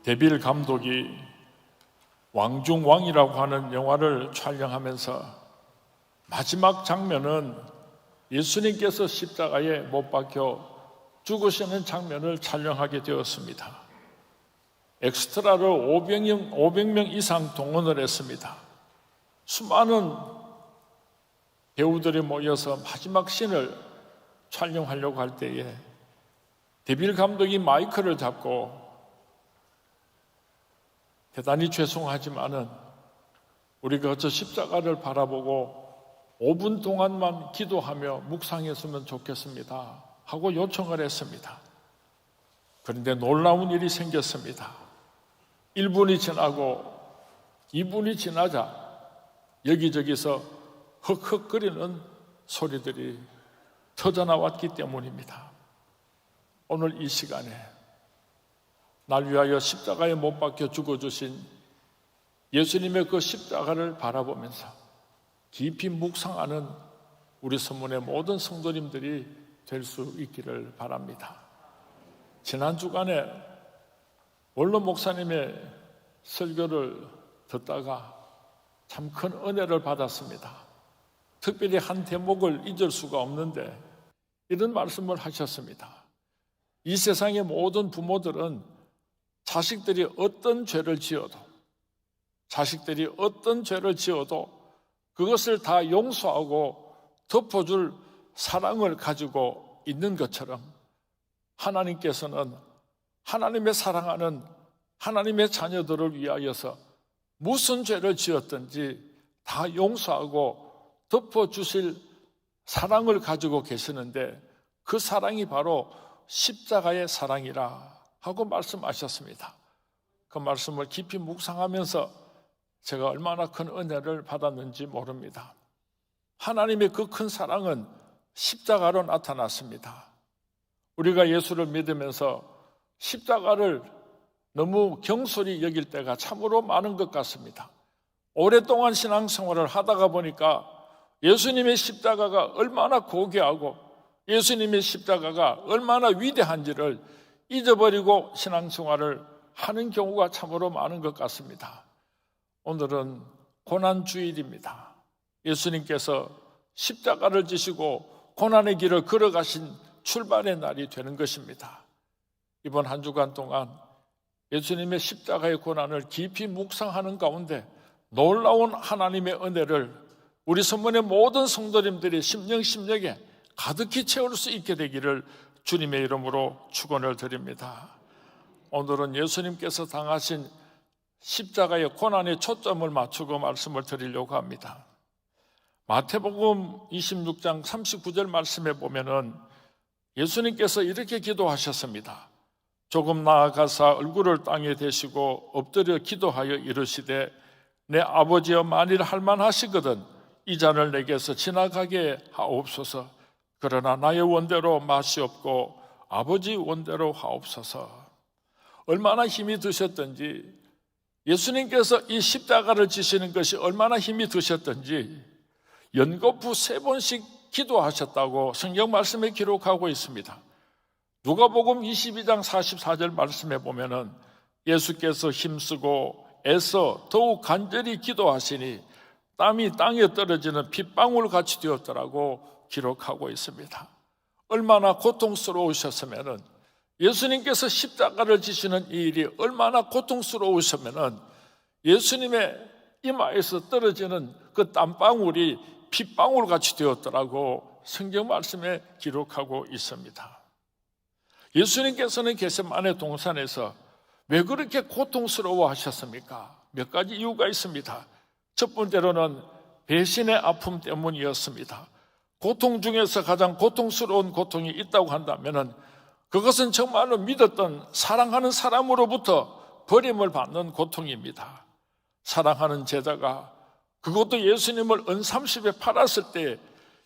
데빌 감독이 왕중왕이라고 하는 영화를 촬영하면서 마지막 장면은 예수님께서 십자가에 못 박혀 죽으시는 장면을 촬영하게 되었습니다. 엑스트라를 500명 이상 동원을 했습니다. 수많은 배우들이 모여서 마지막 씬을 촬영하려고 할 때에 데빌 감독이 마이크를 잡고 대단히 죄송하지만은 우리가 저 십자가를 바라보고 5분 동안만 기도하며 묵상했으면 좋겠습니다 하고 요청을 했습니다. 그런데 놀라운 일이 생겼습니다. 1분이 지나고 2분이 지나자 여기저기서 헉헉거리는 소리들이 터져나왔기 때문입니다. 오늘 이 시간에 날 위하여 십자가에 못 박혀 죽어주신 예수님의 그 십자가를 바라보면서 깊이 묵상하는 우리 서문의 모든 성도님들이 될 수 있기를 바랍니다. 지난 주간에 원로 목사님의 설교를 듣다가 참 큰 은혜를 받았습니다. 특별히 한 대목을 잊을 수가 없는데 이런 말씀을 하셨습니다. 이 세상의 모든 부모들은 자식들이 어떤 죄를 지어도 그것을 다 용서하고 덮어줄 사랑을 가지고 있는 것처럼 하나님께서는 하나님의 사랑하는 하나님의 자녀들을 위하여서 무슨 죄를 지었든지 다 용서하고 덮어주실 사랑을 가지고 계시는데 그 사랑이 바로 십자가의 사랑이라 하고 말씀하셨습니다. 그 말씀을 깊이 묵상하면서 제가 얼마나 큰 은혜를 받았는지 모릅니다. 하나님의 그 큰 사랑은 십자가로 나타났습니다. 우리가 예수를 믿으면서 십자가를 너무 경솔히 여길 때가 참으로 많은 것 같습니다. 오랫동안 신앙생활을 하다가 보니까 예수님의 십자가가 얼마나 고귀하고 예수님의 십자가가 얼마나 위대한지를 잊어버리고 신앙생활을 하는 경우가 참으로 많은 것 같습니다. 오늘은 고난주일입니다. 예수님께서 십자가를 지시고 고난의 길을 걸어가신 출발의 날이 되는 것입니다. 이번 한 주간 동안 예수님의 십자가의 고난을 깊이 묵상하는 가운데 놀라운 하나님의 은혜를 우리 선문의 모든 성도님들이 심령에 가득히 채울 수 있게 되기를 주님의 이름으로 축원을 드립니다. 오늘은 예수님께서 당하신 십자가의 고난에 초점을 맞추고 말씀을 드리려고 합니다. 마태복음 26장 39절 말씀에 보면은 예수님께서 이렇게 기도하셨습니다. 조금 나아가사 얼굴을 땅에 대시고 엎드려 기도하여 이르시되 내 아버지여 만일 할만하시거든 이 잔을 내게서 지나가게 하옵소서. 그러나 나의 원대로 마시옵고 아버지 원대로 하옵소서. 얼마나 힘이 드셨던지 예수님께서 이 십자가를 지시는 것이 얼마나 힘이 드셨던지 연거푸 3번씩 기도하셨다고 성경 말씀에 기록하고 있습니다. 누가복음 22장 44절 말씀에 보면은 예수께서 힘쓰고 애써 더욱 간절히 기도하시니 땀이 땅에 떨어지는 핏방울 같이 되었더라고 기록하고 있습니다. 얼마나 고통스러우셨으면은 예수님께서 십자가를 지시는 이 일이 얼마나 고통스러우셨으면은 예수님의 이마에서 떨어지는 그 땀방울이 핏방울 같이 되었더라고 성경 말씀에 기록하고 있습니다. 예수님께서는 겟세마네 동산에서 왜 그렇게 고통스러워 하셨습니까? 몇 가지 이유가 있습니다. 첫 번째로는 배신의 아픔 때문이었습니다. 고통 중에서 가장 고통스러운 고통이 있다고 한다면 그것은 정말로 믿었던 사랑하는 사람으로부터 버림을 받는 고통입니다. 사랑하는 제자가 그것도 예수님을 은30에 팔았을 때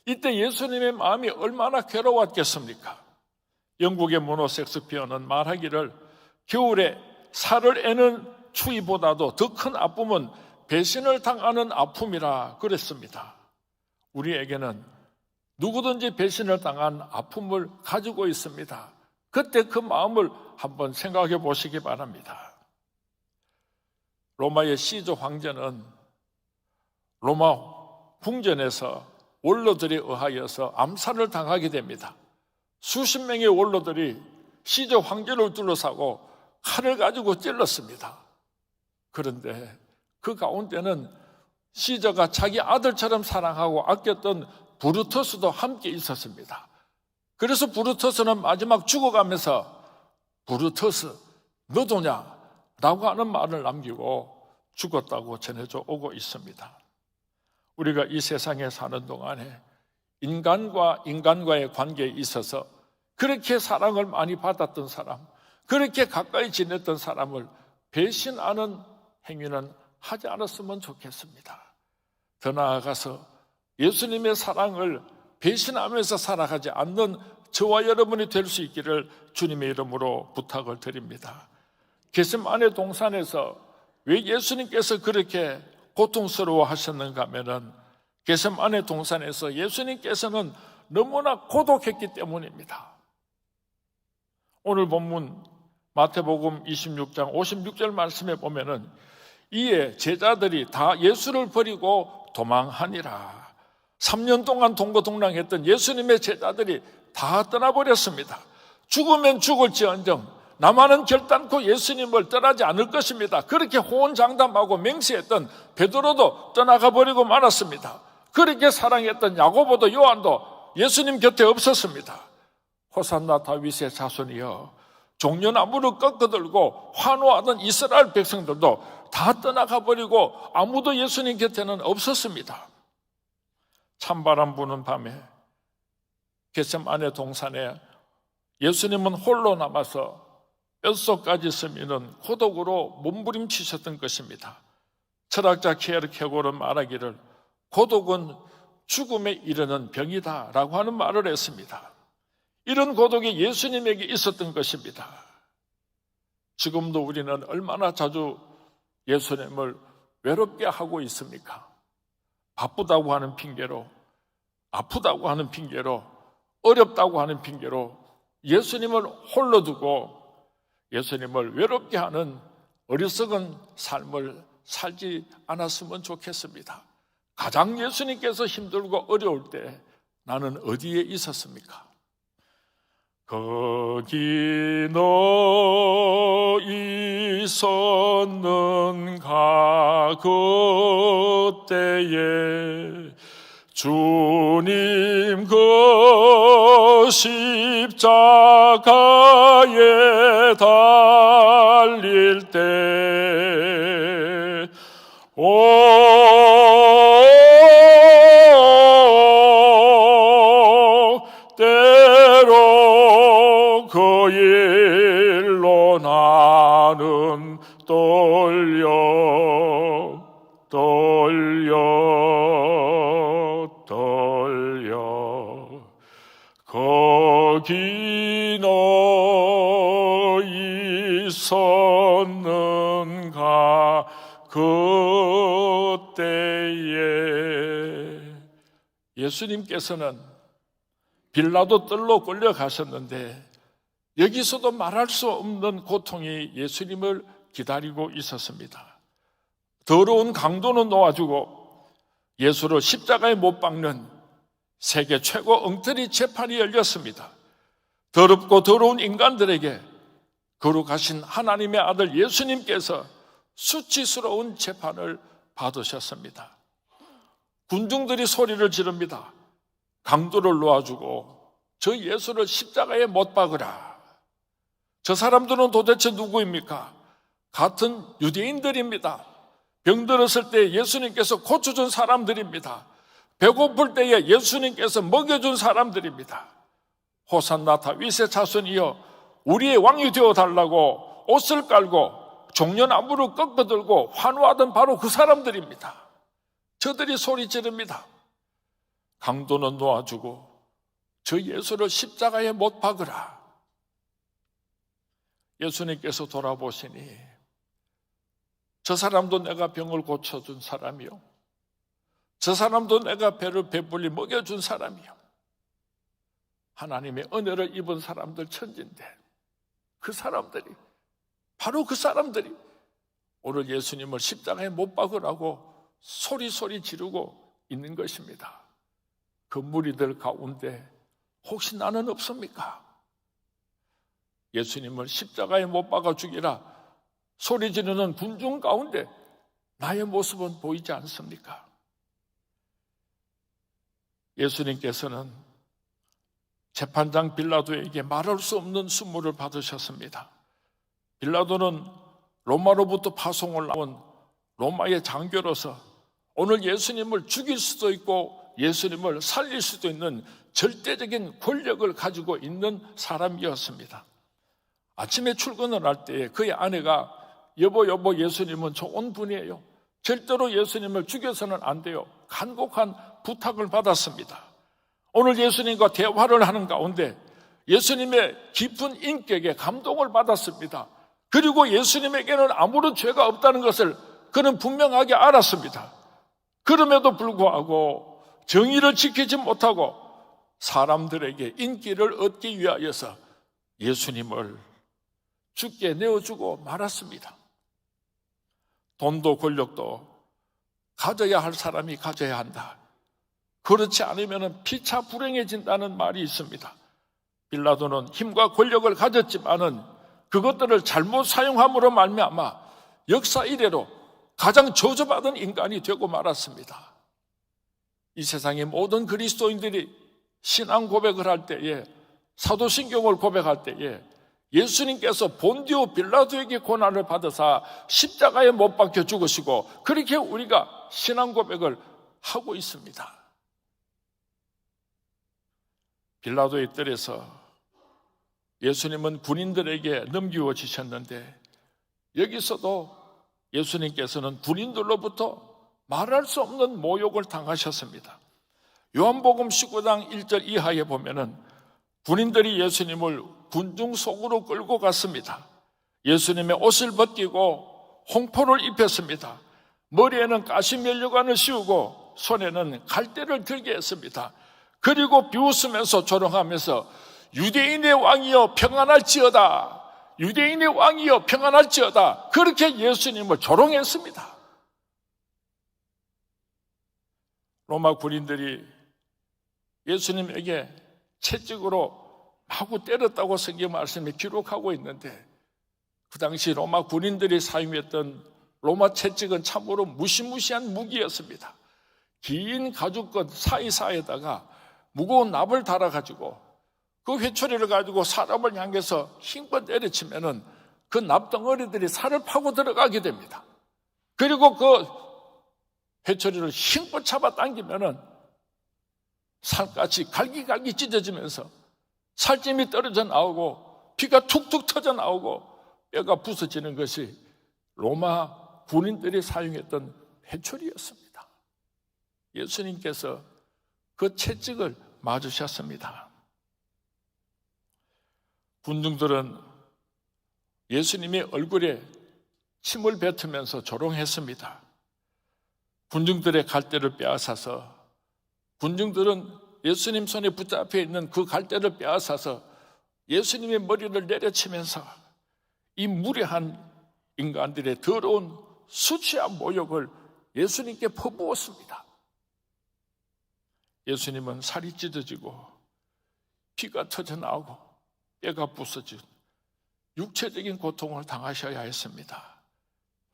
이때 예수님의 마음이 얼마나 괴로웠겠습니까? 영국의 문호 섹스피어는 말하기를 겨울에 살을 애는 추위보다도 더 큰 아픔은 배신을 당하는 아픔이라 그랬습니다. 우리에게는 누구든지 배신을 당한 아픔을 가지고 있습니다. 그때 그 마음을 한번 생각해 보시기 바랍니다. 로마의 시저 황제는 로마 궁전에서 원로들에 의하여서 암살을 당하게 됩니다. 수십 명의 원로들이 시저 황제를 둘러싸고 칼을 가지고 찔렀습니다. 그런데 그 가운데는 시저가 자기 아들처럼 사랑하고 아꼈던 브루터스도 함께 있었습니다. 그래서 브루터스는 마지막 죽어가면서 브루터스 너도냐? 라고 하는 말을 남기고 죽었다고 전해져 오고 있습니다. 우리가 이 세상에 사는 동안에 인간과 인간과의 관계에 있어서 그렇게 사랑을 많이 받았던 사람, 그렇게 가까이 지냈던 사람을 배신하는 행위는 하지 않았으면 좋겠습니다. 더 나아가서 예수님의 사랑을 배신하면서 살아가지 않는 저와 여러분이 될 수 있기를 주님의 이름으로 부탁을 드립니다. 겟세마네 동산에서 왜 예수님께서 그렇게 고통스러워 하셨는가 하면은 겟세마네 동산에서 예수님께서는 너무나 고독했기 때문입니다. 오늘 본문 마태복음 26장 56절 말씀에 보면은 이에 제자들이 다 예수를 버리고 도망하니라. 3년 동안 동고동락했던 예수님의 제자들이 다 떠나버렸습니다. 죽으면 죽을지언정 나만은 결단코 예수님을 떠나지 않을 것입니다. 그렇게 호언장담하고 맹세했던 베드로도 떠나가 버리고 말았습니다. 그렇게 사랑했던 야고보도 요한도 예수님 곁에 없었습니다. 호산나 다윗의 자손이여, 종려나무를 꺾어들고 환호하던 이스라엘 백성들도 다 떠나가 버리고 아무도 예수님 곁에는 없었습니다. 찬바람 부는 밤에 겟세마네 동산에 예수님은 홀로 남아서 뼛속까지 스미는 고독으로 몸부림치셨던 것입니다. 철학자 키에르케고르는 말하기를 고독은 죽음에 이르는 병이다 라고 하는 말을 했습니다. 이런 고독이 예수님에게 있었던 것입니다. 지금도 우리는 얼마나 자주 예수님을 외롭게 하고 있습니까? 바쁘다고 하는 핑계로, 아프다고 하는 핑계로, 어렵다고 하는 핑계로 예수님을 홀로 두고 예수님을 외롭게 하는 어리석은 삶을 살지 않았으면 좋겠습니다. 가장 예수님께서 힘들고 어려울 때 나는 어디에 있었습니까? 거기 너 있었는가 그때에 주님 그 십자가에 달릴 때 때로 그 일로 나는 떨려 거기 너 있었는가 그때에. 예수님께서는 빌라도 뜰로 끌려가셨는데 여기서도 말할 수 없는 고통이 예수님을 기다리고 있었습니다. 더러운 강도는 놓아주고 예수를 십자가에 못 박는 세계 최고 엉터리 재판이 열렸습니다. 더럽고 더러운 인간들에게 거룩하신 하나님의 아들 예수님께서 수치스러운 재판을 받으셨습니다. 군중들이 소리를 지릅니다. 강도를 놓아주고 저 예수를 십자가에 못 박으라. 저 사람들은 도대체 누구입니까? 같은 유대인들입니다. 병들었을 때 예수님께서 고쳐준 사람들입니다. 배고플 때에 예수님께서 먹여준 사람들입니다. 호산나 다윗의 자손이여, 우리의 왕이 되어달라고 옷을 깔고 종려나무를 꺾어들고 환호하던 바로 그 사람들입니다. 저들이 소리 지릅니다. 강도는 놓아주고 저 예수를 십자가에 못 박으라. 예수님께서 돌아보시니 저 사람도 내가 병을 고쳐준 사람이요, 저 사람도 내가 배를 배불리 먹여준 사람이요, 하나님의 은혜를 입은 사람들 천진데 그 사람들이, 바로 그 사람들이 오늘 예수님을 십자가에 못 박으라고 소리 지르고 있는 것입니다. 그 무리들 가운데 혹시 나는 없습니까? 예수님을 십자가에 못 박아 죽이라 소리 지르는 군중 가운데 나의 모습은 보이지 않습니까? 예수님께서는 재판장 빌라도에게 말할 수 없는 순물을 받으셨습니다. 빌라도는 로마로부터 파송을 나온 로마의 장교로서 오늘 예수님을 죽일 수도 있고 예수님을 살릴 수도 있는 절대적인 권력을 가지고 있는 사람이었습니다. 아침에 출근을 할 때 그의 아내가 여보 예수님은 좋은 분이에요. 절대로 예수님을 죽여서는 안 돼요. 간곡한 부탁을 받았습니다. 오늘 예수님과 대화를 하는 가운데 예수님의 깊은 인격에 감동을 받았습니다. 그리고 예수님에게는 아무런 죄가 없다는 것을 그는 분명하게 알았습니다. 그럼에도 불구하고 정의를 지키지 못하고 사람들에게 인기를 얻기 위하여서 예수님을 죽게 내어주고 말았습니다. 돈도 권력도 가져야 할 사람이 가져야 한다. 그렇지 않으면 피차 불행해진다는 말이 있습니다. 빌라도는 힘과 권력을 가졌지만은 그것들을 잘못 사용함으로 말미암아 역사 이래로 가장 저주받은 인간이 되고 말았습니다. 이 세상의 모든 그리스도인들이 신앙 고백을 할 때에, 사도신경을 고백할 때에 예수님께서 본디오 빌라도에게 고난을 받으사 십자가에 못 박혀 죽으시고 그렇게 우리가 신앙 고백을 하고 있습니다. 빌라도의 뜰에서 예수님은 군인들에게 넘기워지셨는데 여기서도 예수님께서는 군인들로부터 말할 수 없는 모욕을 당하셨습니다. 요한복음 19장 1절 이하에 보면은 군인들이 예수님을 군중 속으로 끌고 갔습니다. 예수님의 옷을 벗기고 홍포를 입혔습니다. 머리에는 가시면류관을 씌우고 손에는 갈대를 들게 했습니다. 그리고 비웃으면서 조롱하면서 유대인의 왕이여 평안할지어다, 유대인의 왕이여 평안할지어다, 그렇게 예수님을 조롱했습니다. 로마 군인들이 예수님에게 채찍으로 마구 때렸다고 성경 말씀에 기록하고 있는데 그 당시 로마 군인들이 사용했던 로마 채찍은 참으로 무시무시한 무기였습니다. 긴 가죽끈 사이사이에다가 무거운 납을 달아가지고 그 회초리를 가지고 사람을 향해서 힘껏 때려치면은 그 납덩어리들이 살을 파고 들어가게 됩니다. 그리고 그 회초리를 힘껏 잡아 당기면은 살갗이 갈기갈기 찢어지면서 살찜이 떨어져 나오고 피가 툭툭 터져 나오고 뼈가 부서지는 것이 로마 군인들이 사용했던 회초리였습니다. 예수님께서 그 채찍을 맞으셨습니다. 군중들은 예수님의 얼굴에 침을 뱉으면서 조롱했습니다. 군중들의 갈대를 빼앗아서, 군중들은 예수님 손에 붙잡혀 있는 그 갈대를 빼앗아서 예수님의 머리를 내려치면서 이 무례한 인간들의 더러운 수치한 모욕을 예수님께 퍼부었습니다. 예수님은 살이 찢어지고 피가 터져 나오고 뼈가 부서진 육체적인 고통을 당하셔야 했습니다.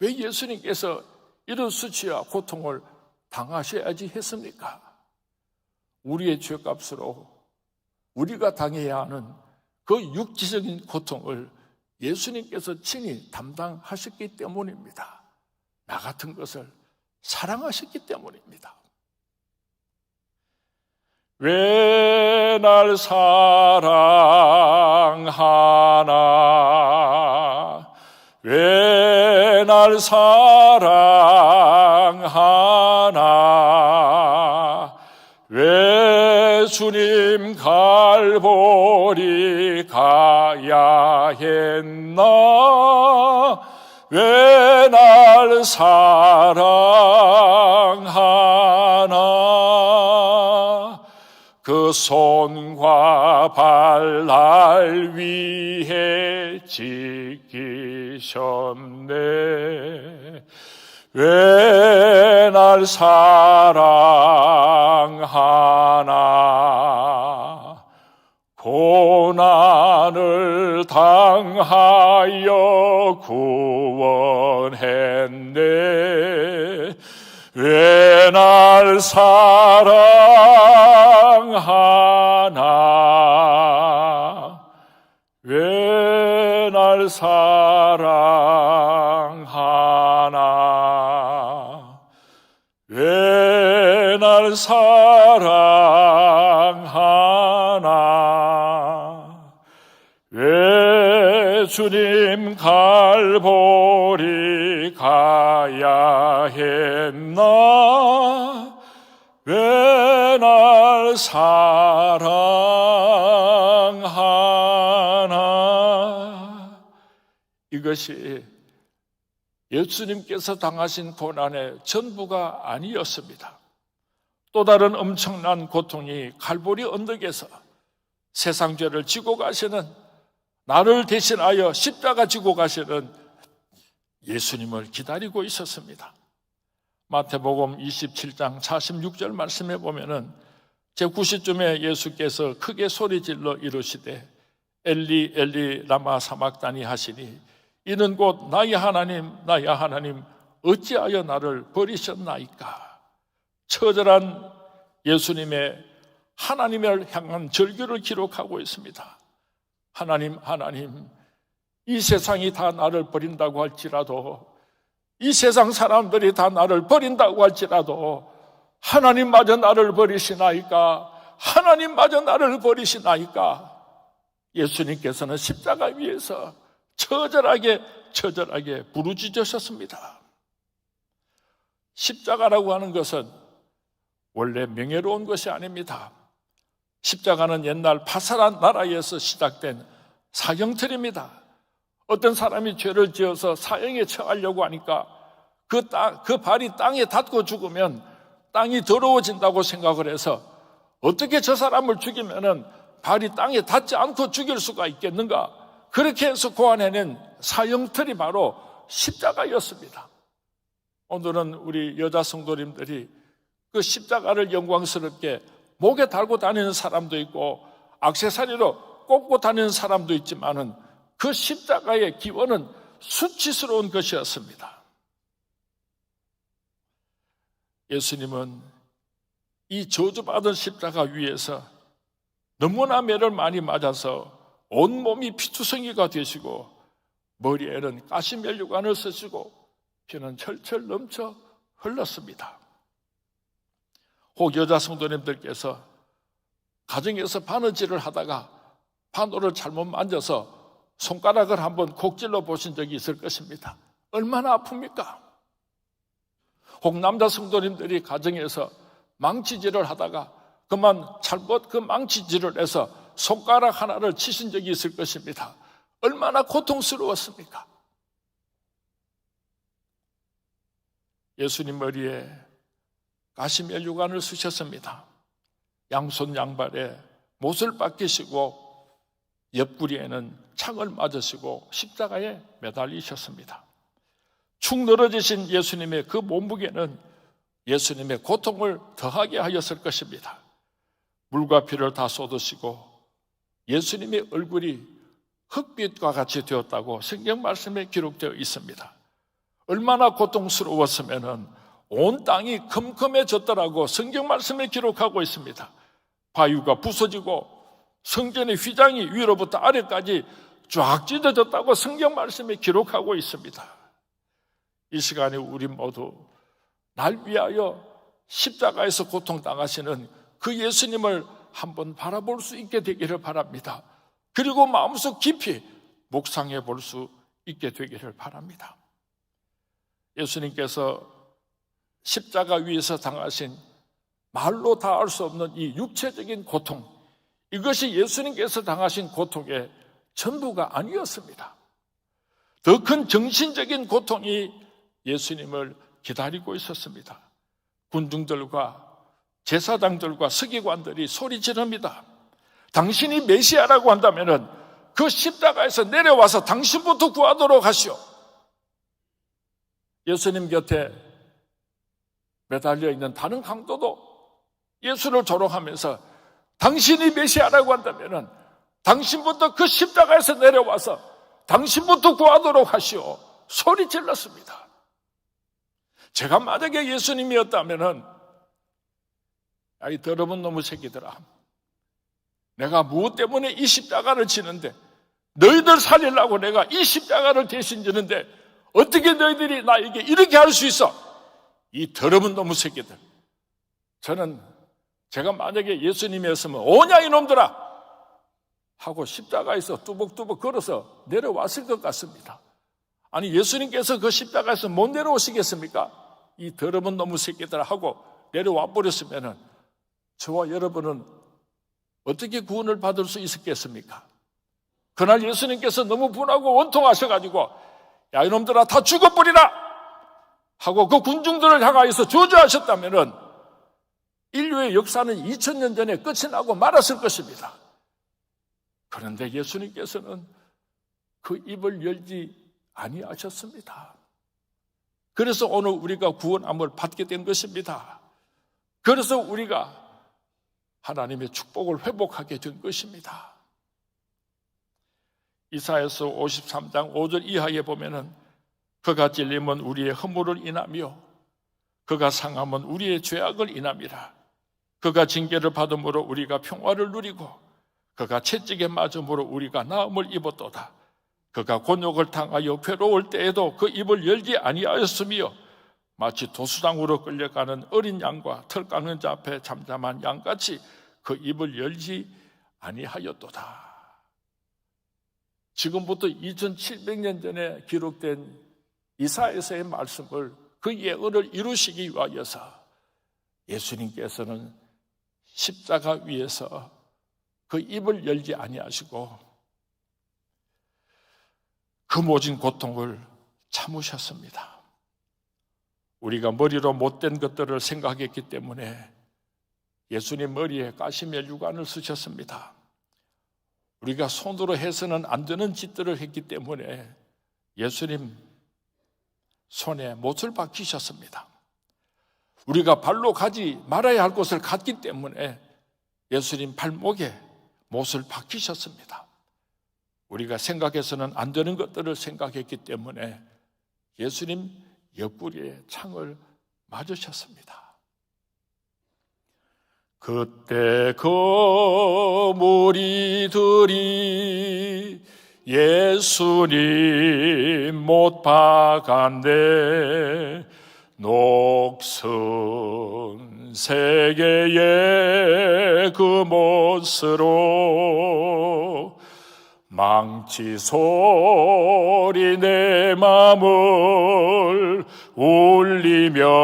왜 예수님께서 이런 수치와 고통을 당하셔야지 했습니까? 우리의 죄값으로 우리가 당해야 하는 그 육체적인 고통을 예수님께서 친히 담당하셨기 때문입니다. 나 같은 것을 사랑하셨기 때문입니다. 왜 날 사랑하나, 왜 날 사랑하나, 왜 주님 갈보리 가야 했나, 왜 날 사랑하나, 그 손과 발 날 위해 지키셨네. 왜 날 사랑하나. 고난을 당하여 구원했네. 왜 날 사랑하나. 왜 날 사랑하나. 왜 날 사랑하나. 왜 주님 갈보리 가야 했나. 왜 날 사랑하나. 이것이 예수님께서 당하신 고난의 전부가 아니었습니다. 또 다른 엄청난 고통이 갈보리 언덕에서 세상 죄를 지고 가시는, 나를 대신하여 십자가 지고 가시는 예수님을 기다리고 있었습니다. 마태복음 27장 46절 말씀해 보면은 제9시쯤에 예수께서 크게 소리질러 이르시되 엘리 엘리 라마 사막다니 하시니 이는 곧 나의 하나님 나의 하나님 어찌하여 나를 버리셨나이까. 처절한 예수님의 하나님을 향한 절규를 기록하고 있습니다. 하나님 하나님, 이 세상이 다 나를 버린다고 할지라도, 이 세상 사람들이 다 나를 버린다고 할지라도 하나님마저 나를 버리시나이까. 하나님마저 나를 버리시나이까. 예수님께서는 십자가 위에서 처절하게 부르짖으셨습니다. 십자가라고 하는 것은 원래 명예로운 것이 아닙니다. 십자가는 옛날 파살한 나라에서 시작된 사형틀입니다. 어떤 사람이 죄를 지어서 사형에 처하려고 하니까 그 발이 땅에 닿고 죽으면 땅이 더러워진다고 생각을 해서 어떻게 저 사람을 죽이면은 발이 땅에 닿지 않고 죽일 수가 있겠는가? 그렇게 해서 고안해낸 사형틀이 바로 십자가였습니다. 오늘은 우리 여자 성도님들이 그 십자가를 영광스럽게 목에 달고 다니는 사람도 있고 액세서리로 꽂고 다니는 사람도 있지만은 그 십자가의 기원은 수치스러운 것이었습니다. 예수님은 이 저주받은 십자가 위에서 너무나 매를 많이 맞아서 온몸이 피투성이가 되시고 머리에는 가시면류관을 쓰시고 피는 철철 넘쳐 흘렀습니다. 혹 여자 성도님들께서 가정에서 바느질을 하다가 바늘을 잘못 만져서 손가락을 한번 콕 찔러 보신 적이 있을 것입니다. 얼마나 아픕니까? 혹 남자 성도님들이 가정에서 망치질을 하다가 그만 잘못 그 망치질을 해서 손가락 하나를 치신 적이 있을 것입니다. 얼마나 고통스러웠습니까? 예수님 머리에 가시면류관을 쓰셨습니다. 양손 양발에 못을 박히시고 옆구리에는 창을 맞으시고 십자가에 매달리셨습니다. 축 늘어지신 예수님의 그 몸무게는 예수님의 고통을 더하게 하였을 것입니다. 물과 피를 다 쏟으시고 예수님의 얼굴이 흑빛과 같이 되었다고 성경 말씀에 기록되어 있습니다. 얼마나 고통스러웠으면 온 땅이 컴컴해졌더라고 성경 말씀에 기록하고 있습니다. 바위가 부서지고 성전의 휘장이 위로부터 아래까지 쫙 찢어졌다고 성경 말씀에 기록하고 있습니다. 이 시간에 우리 모두 날 위하여 십자가에서 고통당하시는 그 예수님을 한번 바라볼 수 있게 되기를 바랍니다. 그리고 마음속 깊이 묵상해 볼 수 있게 되기를 바랍니다. 예수님께서 십자가 위에서 당하신 말로 다 알 수 없는 이 육체적인 고통, 이것이 예수님께서 당하신 고통의 전부가 아니었습니다. 더 큰 정신적인 고통이 예수님을 기다리고 있었습니다. 군중들과 제사장들과 서기관들이 소리 지릅니다. 당신이 메시아라고 한다면 그 십자가에서 내려와서 당신부터 구하도록 하시오. 예수님 곁에 매달려 있는 다른 강도도 예수를 조롱하면서 당신이 메시아라고 한다면 당신부터 그 십자가에서 내려와서 당신부터 구하도록 하시오. 소리 질렀습니다. 제가 만약에 예수님이었다면 이 더러운 놈의 새끼들아, 내가 무엇 때문에 이 십자가를 지는데, 너희들 살리려고 내가 이 십자가를 대신 지는데 어떻게 너희들이 나에게 이렇게 할 수 있어? 이 더러운 놈의 새끼들. 저는 제가 만약에 예수님이었으면 오냐 이놈들아 하고 십자가에서 뚜벅뚜벅 걸어서 내려왔을 것 같습니다. 아니, 예수님께서 그 십자가에서 못 내려오시겠습니까? 이 더러운 놈의 새끼들 하고 내려와 버렸으면 저와 여러분은 어떻게 구원을 받을 수 있었겠습니까? 그날 예수님께서 너무 분하고 원통하셔가지고 야 이놈들아 다 죽어버리라 하고 그 군중들을 향하여서 저주하셨다면 인류의 역사는 2000년 전에 끝이 나고 말았을 것입니다. 그런데 예수님께서는 그 입을 열지 아니하셨습니다. 그래서 오늘 우리가 구원함을 받게 된 것입니다. 그래서 우리가 하나님의 축복을 회복하게 된 것입니다. 이사야서 53장 5절 이하에 보면은 그가 찔림은 우리의 허물을 인하며 그가 상함은 우리의 죄악을 인함이라. 그가 징계를 받음으로 우리가 평화를 누리고 그가 채찍에 맞음으로 우리가 나음을 입었도다. 그가 곤욕을 당하여 괴로울 때에도 그 입을 열지 아니하였으며 마치 도수장으로 끌려가는 어린 양과 털 깎는 자 앞에 잠잠한 양같이 그 입을 열지 아니하였도다. 지금부터 2700년 전에 기록된 이사야서의 말씀을 그 예언을 이루시기 위하여서 예수님께서는 십자가 위에서 그 입을 열지 아니하시고 그 모진 고통을 참으셨습니다. 우리가 머리로 못된 것들을 생각했기 때문에 예수님 머리에 가시멜 유관을 쓰셨습니다. 우리가 손으로 해서는 안 되는 짓들을 했기 때문에 예수님 손에 못을 박히셨습니다. 우리가 발로 가지 말아야 할 곳을 갔기 때문에 예수님 발목에 못을 박히셨습니다. 우리가 생각해서는 안 되는 것들을 생각했기 때문에 예수님 옆구리에 창을 맞으셨습니다. 그때 그 무리들이 예수님 못 박았네. 녹슨 세계의 그 못으로 망치 소리 내 맘을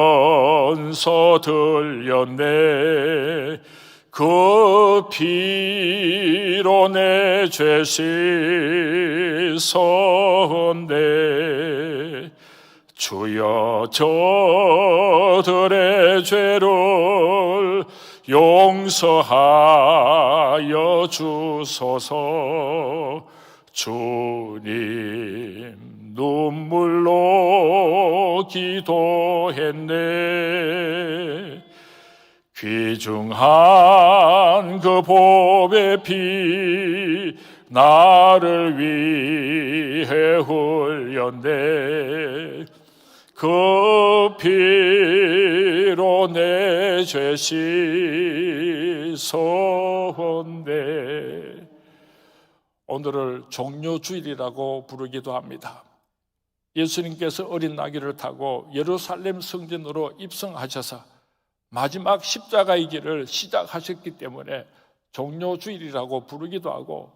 울리면서 들렸네. 그 피로 내 죄 씻었네. 주여 저들의 죄를 용서하여 주소서. 주님 눈물로 기도했네. 귀중한 그 보배 피 나를 위해 흘렸네. 그 피로 내 죄 씻었네. 오늘을 종료주일이라고 부르기도 합니다. 예수님께서 어린 나귀를 타고 예루살렘 성전으로 입성하셔서 마지막 십자가의 길을 시작하셨기 때문에 종료주일이라고 부르기도 하고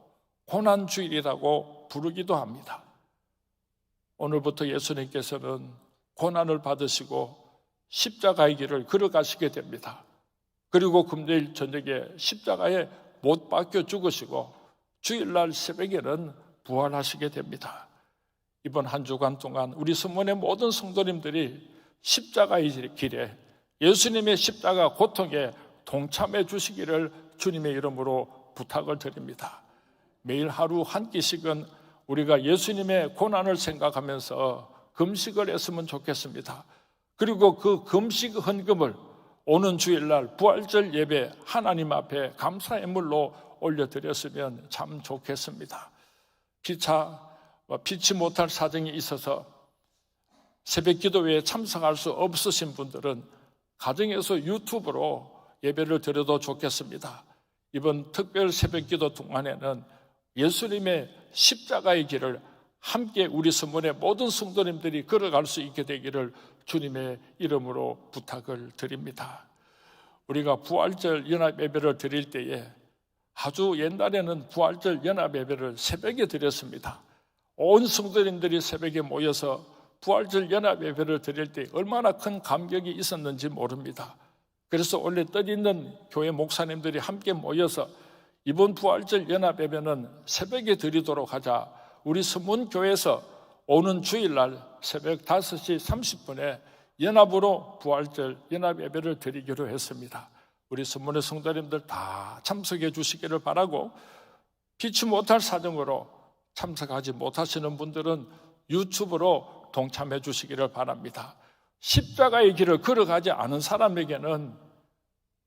고난주일이라고 부르기도 합니다. 오늘부터 예수님께서는 고난을 받으시고 십자가의 길을 걸어가시게 됩니다. 그리고 금요일 저녁에 십자가에 못 박혀 죽으시고 주일날 새벽에는 부활하시게 됩니다. 이번 한 주간 동안 우리 성문의 모든 성도님들이 십자가의 길에 예수님의 십자가 고통에 동참해 주시기를 주님의 이름으로 부탁을 드립니다. 매일 하루 한 끼씩은 우리가 예수님의 고난을 생각하면서 금식을 했으면 좋겠습니다. 그리고 그 금식 헌금을 오는 주일날 부활절 예배 하나님 앞에 감사의 물로 올려드렸으면 참 좋겠습니다. 피치 못할 사정이 있어서 새벽 기도회에 참석할 수 없으신 분들은 가정에서 유튜브로 예배를 드려도 좋겠습니다. 이번 특별 새벽 기도 동안에는 예수님의 십자가의 길을 함께 우리 서문의 모든 성도님들이 걸어갈 수 있게 되기를 주님의 이름으로 부탁을 드립니다. 우리가 부활절 연합 예배를 드릴 때에 아주 옛날에는 부활절 연합 예배를 새벽에 드렸습니다. 온 성도님들이 새벽에 모여서 부활절 연합 예배를 드릴 때 얼마나 큰 감격이 있었는지 모릅니다. 그래서 원래 뜻 있는 교회 목사님들이 함께 모여서 이번 부활절 연합 예배는 새벽에 드리도록 하자. 우리 서문교회에서 오는 주일날 새벽 5시 30분에 연합으로 부활절 연합 예배를 드리기로 했습니다. 우리 서문의 성도님들 다 참석해 주시기를 바라고, 피치 못할 사정으로 참석하지 못하시는 분들은 유튜브로 동참해 주시기를 바랍니다. 십자가의 길을 걸어가지 않은 사람에게는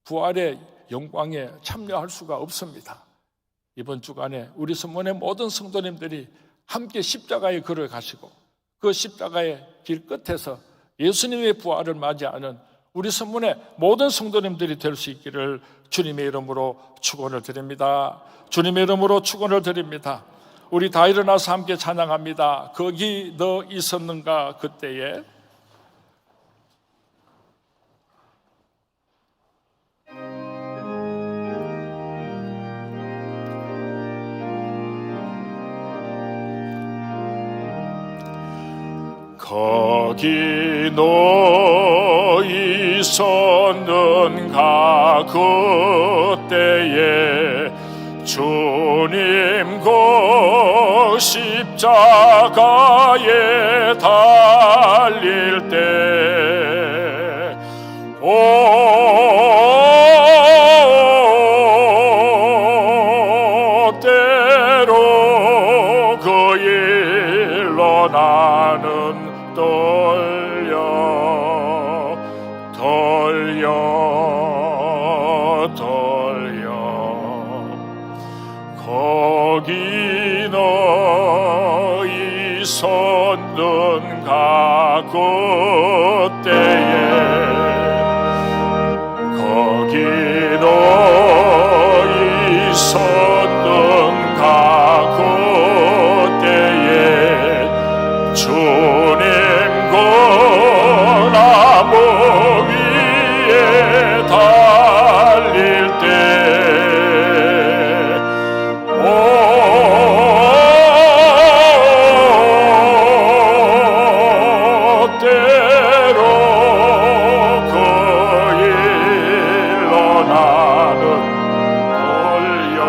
부활의 영광에 참여할 수가 없습니다. 이번 주간에 우리 서문의 모든 성도님들이 함께 십자가에 걸어가시고 그 십자가의 길 끝에서 예수님의 부활을 맞이하는 우리 서문의 모든 성도님들이 될 수 있기를 주님의 이름으로 축원을 드립니다. 주님의 이름으로 축원을 드립니다. 우리 다 일어나서 함께 찬양합니다. 거기 너 있었는가 그때에. 거기 너 있었는가 그때에 주님 그 십자가에 달릴 때 때로 그 일로 나는 거기 너 있었는가 그때에 거기 너 있었는가 그때에 주님 그 나무 위에 달릴 때 때로 그 일로 나는 돌려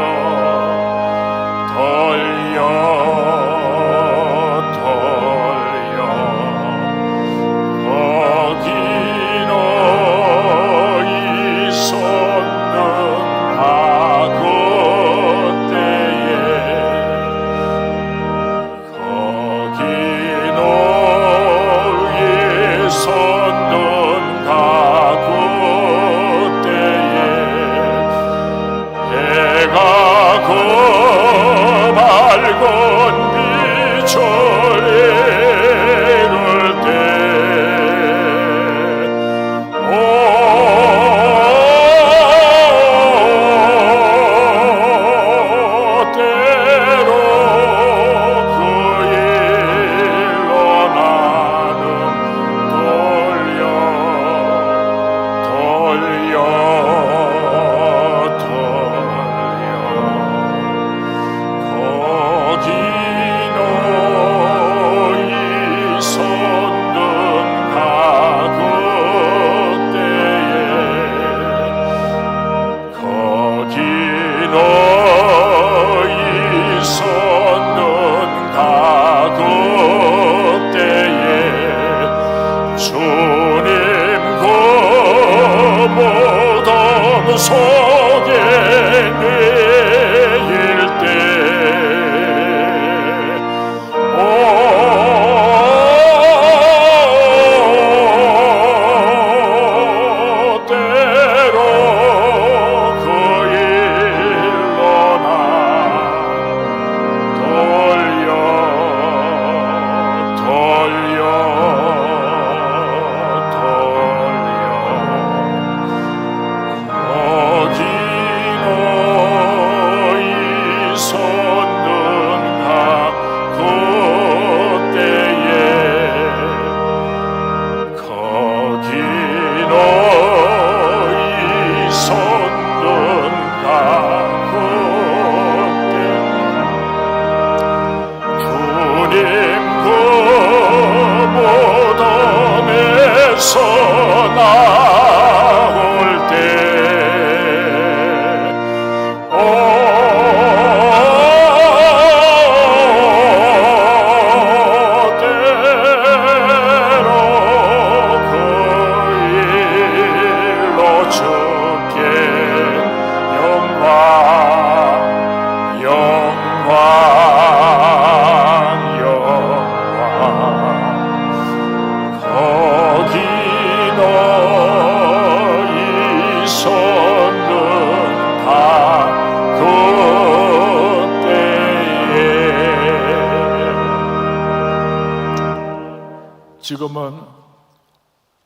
지금은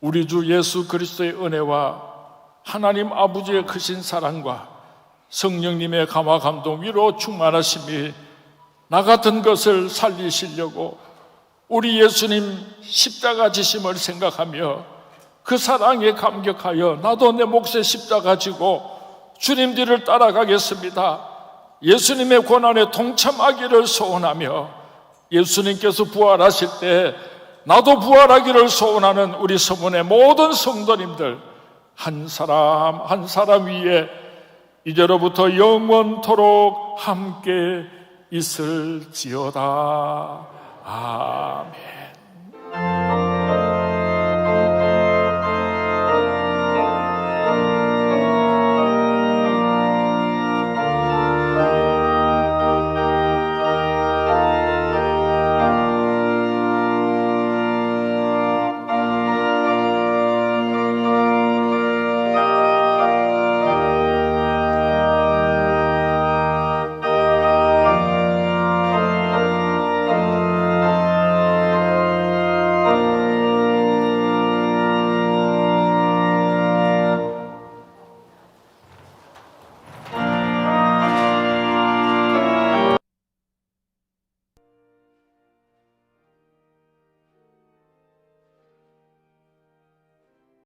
우리 주 예수 그리스도의 은혜와 하나님 아버지의 크신 사랑과 성령님의 감화 감동 위로 충만하심이 나 같은 것을 살리시려고 우리 예수님 십자가 지심을 생각하며 그 사랑에 감격하여 나도 내 몫의 십자가 지고 주님 뒤를 따라가겠습니다. 예수님의 고난에 동참하기를 소원하며 예수님께서 부활하실 때 나도 부활하기를 소원하는 우리 서문의 모든 성도님들 한 사람 한 사람 위에 이제로부터 영원토록 함께 있을지어다. 아멘.